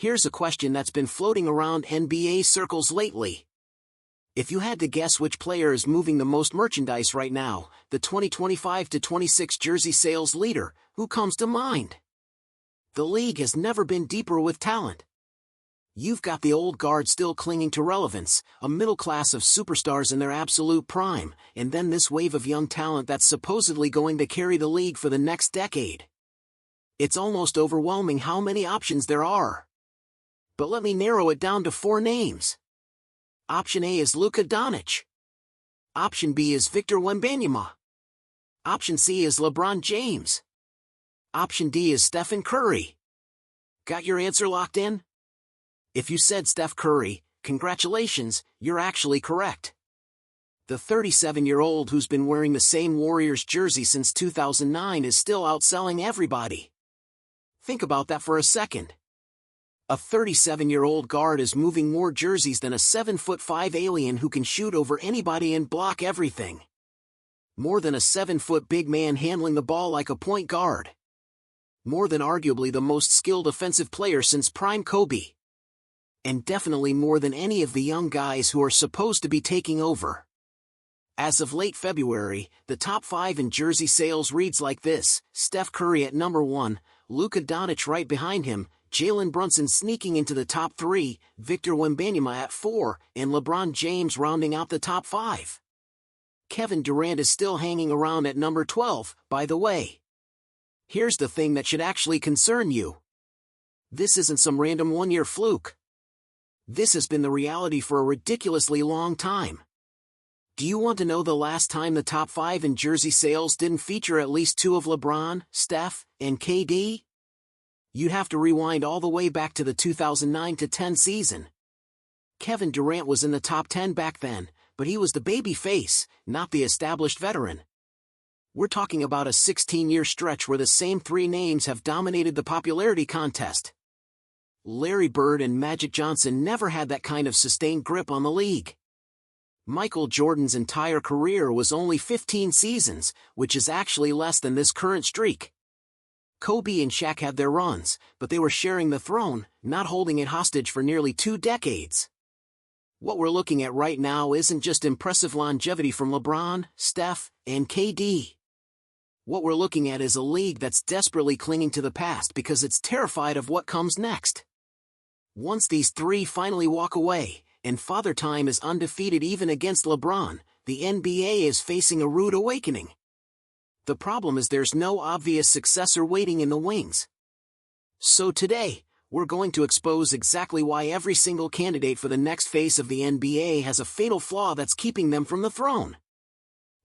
Here's a question that's been floating around NBA circles lately. If you had to guess which player is moving the most merchandise right now, the 2025-26 jersey sales leader, who comes to mind? The league has never been deeper with talent. You've got the old guard still clinging to relevance, a middle class of superstars in their absolute prime, and then this wave of young talent that's supposedly going to carry the league for the next decade. It's almost overwhelming how many options there are. But let me narrow it down to 4 names. Option A is Luka Doncic. Option B is Victor Wembanyama. Option C is LeBron James. Option D is Stephen Curry. Got your answer locked in? If you said Steph Curry, congratulations, you're actually correct. The 37-year-old who's been wearing the same Warriors jersey since 2009 is still outselling everybody. Think about that for a second. A 37-year-old guard is moving more jerseys than a 7'5" alien who can shoot over anybody and block everything. More than a 7-foot big man handling the ball like a point guard. More than arguably the most skilled offensive player since prime Kobe. And definitely more than any of the young guys who are supposed to be taking over. As of late February, the top 5 in jersey sales reads like this: Steph Curry at number 1, Luka Doncic right behind him, Jalen Brunson sneaking into the top 3, Victor Wembanyama at 4, and LeBron James rounding out the top 5. Kevin Durant is still hanging around at number 12, by the way. Here's the thing that should actually concern you. This isn't some random one-year fluke. This has been the reality for a ridiculously long time. Do you want to know the last time the top 5 in jersey sales didn't feature at least 2 of LeBron, Steph, and KD? You'd have to rewind all the way back to the 2009-10 season. Kevin Durant was in the top 10 back then, but he was the baby face, not the established veteran. We're talking about a 16-year stretch where the same 3 names have dominated the popularity contest. Larry Bird and Magic Johnson never had that kind of sustained grip on the league. Michael Jordan's entire career was only 15 seasons, which is actually less than this current streak. Kobe and Shaq had their runs, but they were sharing the throne, not holding it hostage for nearly 2 decades. What we're looking at right now isn't just impressive longevity from LeBron, Steph, and KD. What we're looking at is a league that's desperately clinging to the past because it's terrified of what comes next. Once these 3 finally walk away, and Father Time is undefeated even against LeBron, the NBA is facing a rude awakening. The problem is there's no obvious successor waiting in the wings. So today, we're going to expose exactly why every single candidate for the next face of the NBA has a fatal flaw that's keeping them from the throne.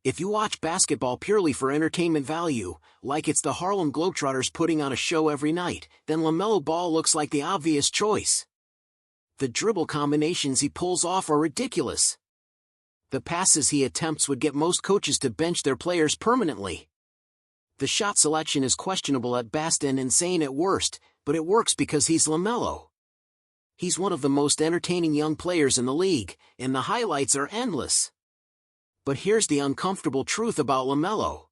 If you watch basketball purely for entertainment value, like it's the Harlem Globetrotters putting on a show every night, then LaMelo Ball looks like the obvious choice. The dribble combinations he pulls off are ridiculous. The passes he attempts would get most coaches to bench their players permanently. The shot selection is questionable at best and insane at worst, but it works because he's LaMelo. He's one of the most entertaining young players in the league, and the highlights are endless. But here's the uncomfortable truth about LaMelo.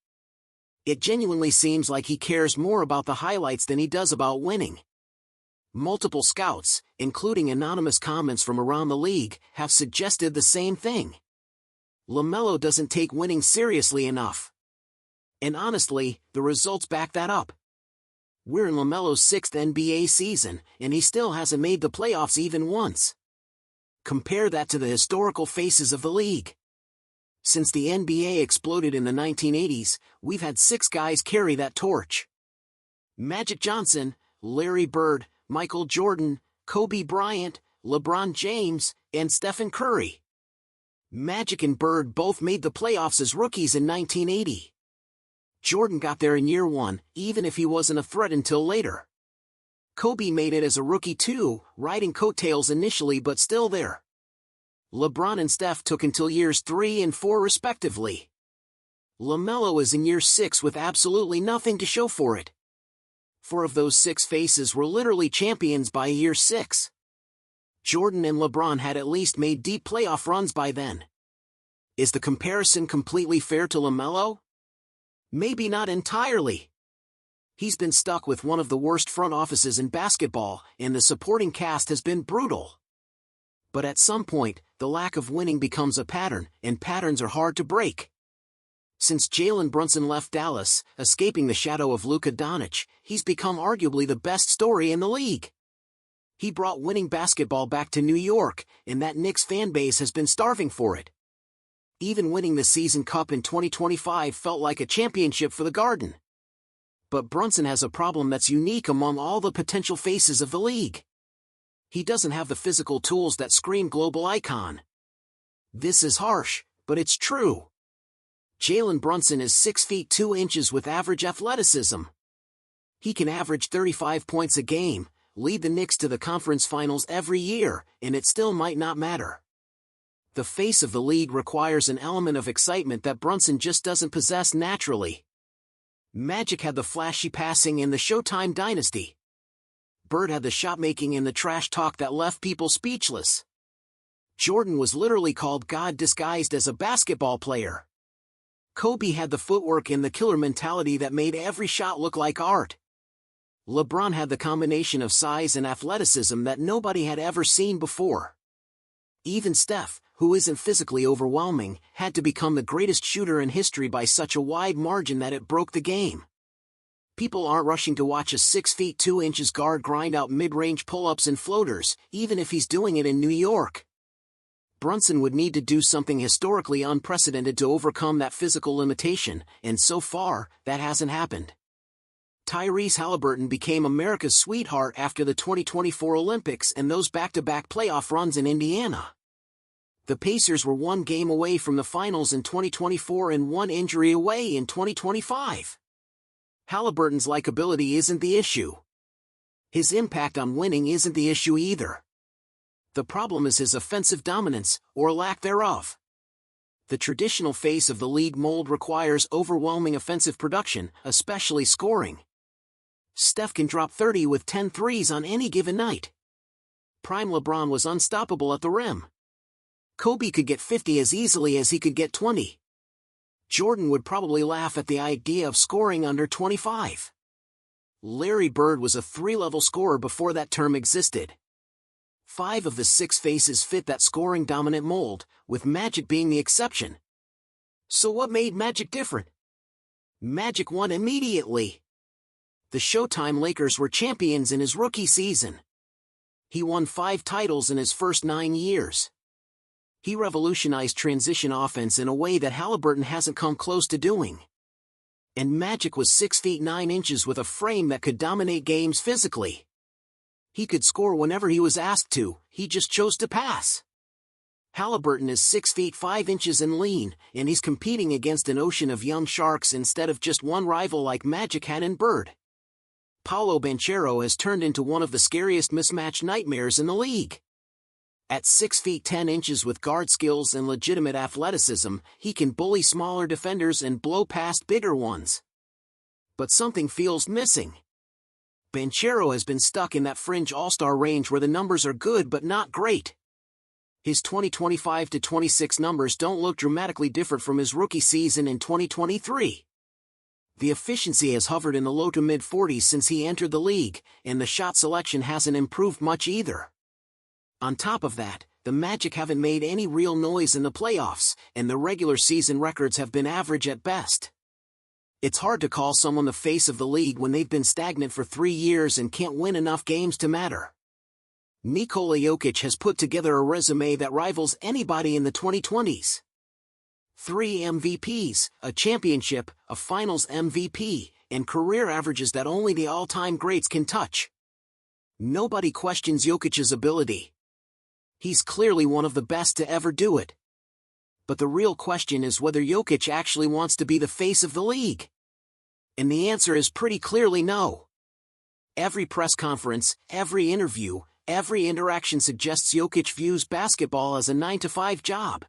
It genuinely seems like he cares more about the highlights than he does about winning. Multiple scouts, including anonymous comments from around the league, have suggested the same thing. LaMelo doesn't take winning seriously enough. And honestly, the results back that up. We're in LaMelo's 6th NBA season, and he still hasn't made the playoffs even once. Compare that to the historical faces of the league. Since the NBA exploded in the 1980s, we've had 6 guys carry that torch. Magic Johnson, Larry Bird, Michael Jordan, Kobe Bryant, LeBron James, and Stephen Curry. Magic and Bird both made the playoffs as rookies in 1980. Jordan got there in year 1, even if he wasn't a threat until later. Kobe made it as a rookie too, riding coattails initially but still there. LeBron and Steph took until years 3 and 4 respectively. LaMelo is in year 6 with absolutely nothing to show for it. 4 of those 6 faces were literally champions by year 6. Jordan and LeBron had at least made deep playoff runs by then. Is the comparison completely fair to LaMelo? Maybe not entirely. He's been stuck with one of the worst front offices in basketball, and the supporting cast has been brutal. But at some point, the lack of winning becomes a pattern, and patterns are hard to break. Since Jalen Brunson left Dallas, escaping the shadow of Luka Doncic, he's become arguably the best story in the league. He brought winning basketball back to New York, and that Knicks fanbase has been starving for it. Even winning the season cup in 2025 felt like a championship for the Garden. But Brunson has a problem that's unique among all the potential faces of the league. He doesn't have the physical tools that scream global icon. This is harsh, but it's true. Jalen Brunson is 6 feet 2 inches with average athleticism. He can average 35 points a game, lead the Knicks to the conference finals every year, and it still might not matter. The face of the league requires an element of excitement that Brunson just doesn't possess naturally. Magic had the flashy passing in the Showtime dynasty. Bird had the shot-making and the trash talk that left people speechless. Jordan was literally called God disguised as a basketball player. Kobe had the footwork and the killer mentality that made every shot look like art. LeBron had the combination of size and athleticism that nobody had ever seen before. Even Steph, who isn't physically overwhelming, had to become the greatest shooter in history by such a wide margin that it broke the game. People aren't rushing to watch a 6 feet 2 inches guard grind out mid-range pull-ups and floaters, even if he's doing it in New York. Brunson would need to do something historically unprecedented to overcome that physical limitation, and so far, that hasn't happened. Tyrese Haliburton became America's sweetheart after the 2024 Olympics and those back-to-back playoff runs in Indiana. The Pacers were 1 game away from the finals in 2024 and 1 injury away in 2025. Haliburton's likability isn't the issue. His impact on winning isn't the issue either. The problem is his offensive dominance, or lack thereof. The traditional face of the league mold requires overwhelming offensive production, especially scoring. Steph can drop 30 with 10 threes on any given night. Prime LeBron was unstoppable at the rim. Kobe could get 50 as easily as he could get 20. Jordan would probably laugh at the idea of scoring under 25. Larry Bird was a 3-level scorer before that term existed. 5 of the 6 faces fit that scoring-dominant mold, with Magic being the exception. So what made Magic different? Magic won immediately. The Showtime Lakers were champions in his rookie season. He won 5 titles in his first 9 years. He revolutionized transition offense in a way that Haliburton hasn't come close to doing. And Magic was 6 feet 9 inches with a frame that could dominate games physically. He could score whenever he was asked to, he just chose to pass. Haliburton is 6 feet 5 inches and lean, and he's competing against an ocean of young sharks instead of just one rival like Magic had in Bird. Paolo Banchero has turned into one of the scariest mismatch nightmares in the league. At 6 feet 10 inches with guard skills and legitimate athleticism, he can bully smaller defenders and blow past bigger ones. But something feels missing. Banchero has been stuck in that fringe all-star range where the numbers are good but not great. His 2025-26 numbers don't look dramatically different from his rookie season in 2023. The efficiency has hovered in the low to mid-40s since he entered the league, and the shot selection hasn't improved much either. On top of that, the Magic haven't made any real noise in the playoffs, and the regular season records have been average at best. It's hard to call someone the face of the league when they've been stagnant for 3 years and can't win enough games to matter. Nikola Jokic has put together a resume that rivals anybody in the 2020s. 3 MVPs, a championship, a finals MVP, and career averages that only the all-time greats can touch. Nobody questions Jokic's ability. He's clearly one of the best to ever do it. But the real question is whether Jokic actually wants to be the face of the league. And the answer is pretty clearly no. Every press conference, every interview, every interaction suggests Jokic views basketball as a 9-to-5 job.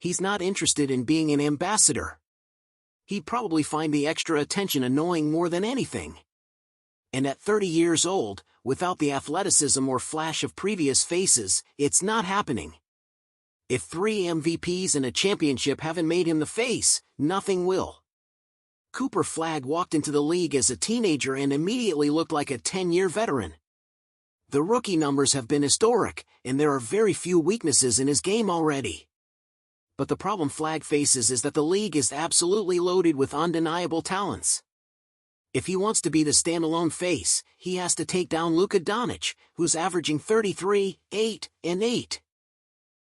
He's not interested in being an ambassador. He'd probably find the extra attention annoying more than anything. And at 30 years old, without the athleticism or flash of previous faces, it's not happening. If 3 MVPs and a championship haven't made him the face, nothing will. Cooper Flagg walked into the league as a teenager and immediately looked like a 10-year veteran. The rookie numbers have been historic, and there are very few weaknesses in his game already. But the problem Flagg faces is that the league is absolutely loaded with undeniable talents. If he wants to be the standalone face, he has to take down Luka Doncic, who's averaging 33, 8, and 8.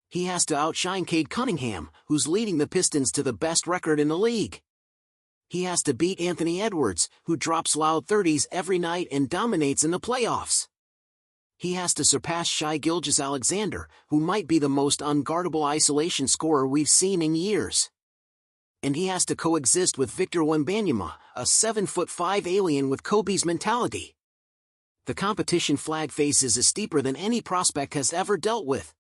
He has to outshine Cade Cunningham, who's leading the Pistons to the best record in the league. He has to beat Anthony Edwards, who drops loud 30s every night and dominates in the playoffs. He has to surpass Shai Gilgeous-Alexander, who might be the most unguardable isolation scorer we've seen in years. And he has to coexist with Victor Wembanyama, a 7'5" alien with Kobe's mentality. The competition Flagg faces is steeper than any prospect has ever dealt with.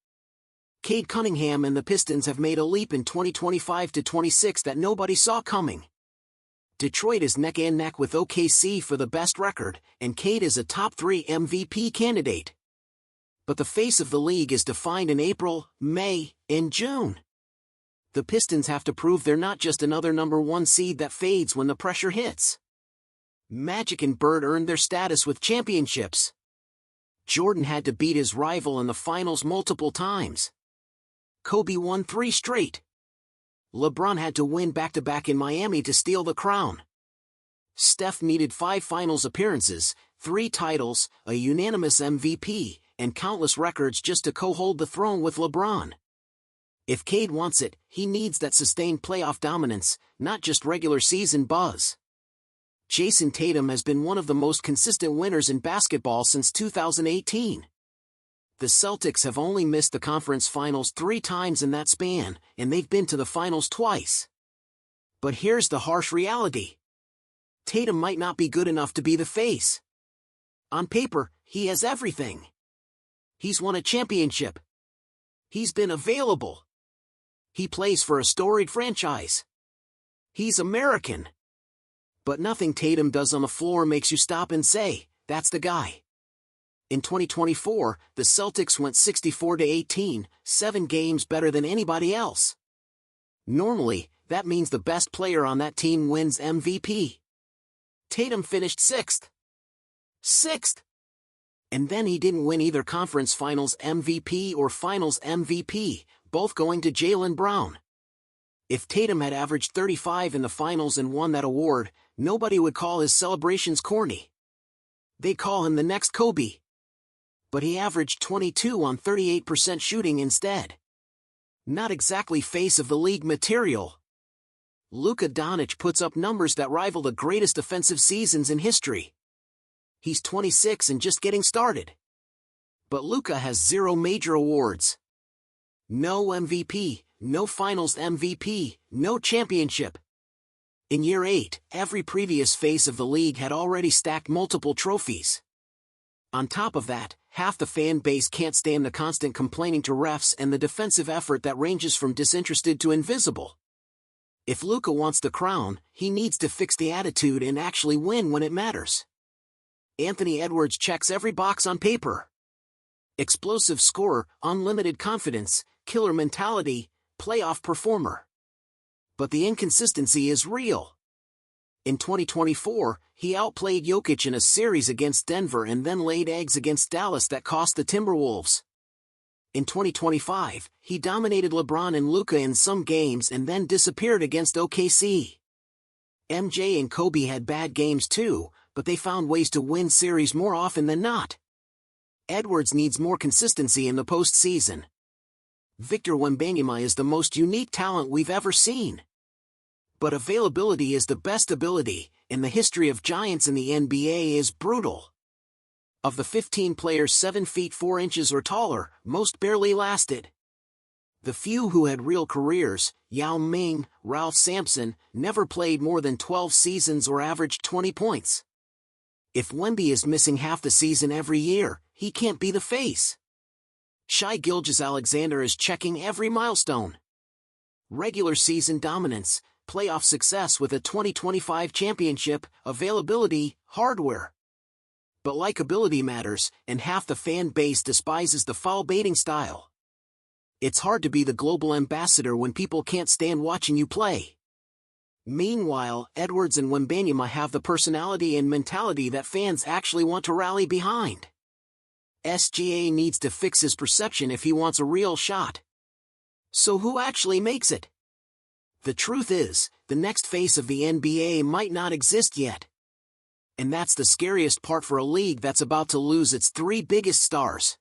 Cade Cunningham and the Pistons have made a leap in 2025-26 that nobody saw coming. Detroit is neck and neck with OKC for the best record, and Cade is a top 3 MVP candidate. But the face of the league is defined in April, May, and June. The Pistons have to prove they're not just another number 1 seed that fades when the pressure hits. Magic and Bird earned their status with championships. Jordan had to beat his rival in the finals multiple times. Kobe won 3 straight. LeBron had to win back-to-back in Miami to steal the crown. Steph needed 5 finals appearances, 3 titles, a unanimous MVP, and countless records just to co-hold the throne with LeBron. If Cade wants it, he needs that sustained playoff dominance, not just regular season buzz. Jason Tatum has been one of the most consistent winners in basketball since 2018. The Celtics have only missed the conference finals 3 times in that span, and they've been to the finals twice. But here's the harsh reality. Tatum might not be good enough to be the face. On paper, he has everything. He's won a championship. He's been available. He plays for a storied franchise. He's American. But nothing Tatum does on the floor makes you stop and say, that's the guy. In 2024, the Celtics went 64-18, 7 games better than anybody else. Normally, that means the best player on that team wins MVP. Tatum finished 6th. 6th! And then he didn't win either Conference Finals MVP or Finals MVP, both going to Jaylen Brown. If Tatum had averaged 35 in the finals and won that award, nobody would call his celebrations corny. They'd call him the next Kobe. But he averaged 22 on 38% shooting instead. Not exactly face of the league material. Luka Doncic puts up numbers that rival the greatest offensive seasons in history. He's 26 and just getting started. But Luka has 0 major awards. No MVP, no Finals MVP, no championship. In year 8, every previous face of the league had already stacked multiple trophies. On top of that, half the fan base can't stand the constant complaining to refs and the defensive effort that ranges from disinterested to invisible. If Luka wants the crown, he needs to fix the attitude and actually win when it matters. Anthony Edwards checks every box on paper. Explosive scorer, unlimited confidence, killer mentality, playoff performer. But the inconsistency is real. In 2024, he outplayed Jokic in a series against Denver and then laid eggs against Dallas that cost the Timberwolves. In 2025, he dominated LeBron and Luka in some games and then disappeared against OKC. MJ and Kobe had bad games too, but they found ways to win series more often than not. Edwards needs more consistency in the postseason. Victor Wembanyama is the most unique talent we've ever seen. But availability is the best ability, and the history of giants in the NBA is brutal. Of the 15 players 7 feet 4 inches or taller, most barely lasted. The few who had real careers, Yao Ming, Ralph Sampson, never played more than 12 seasons or averaged 20 points. If Wemby is missing half the season every year, he can't be the face. Shai Gilgeous-Alexander is checking every milestone. Regular season dominance, playoff success with a 2025 championship, availability, hardware. But likability matters, and half the fan base despises the foul-baiting style. It's hard to be the global ambassador when people can't stand watching you play. Meanwhile, Edwards and Wembanyama have the personality and mentality that fans actually want to rally behind. SGA needs to fix his perception if he wants a real shot. So who actually makes it? The truth is, the next face of the NBA might not exist yet. And that's the scariest part for a league that's about to lose its three biggest stars.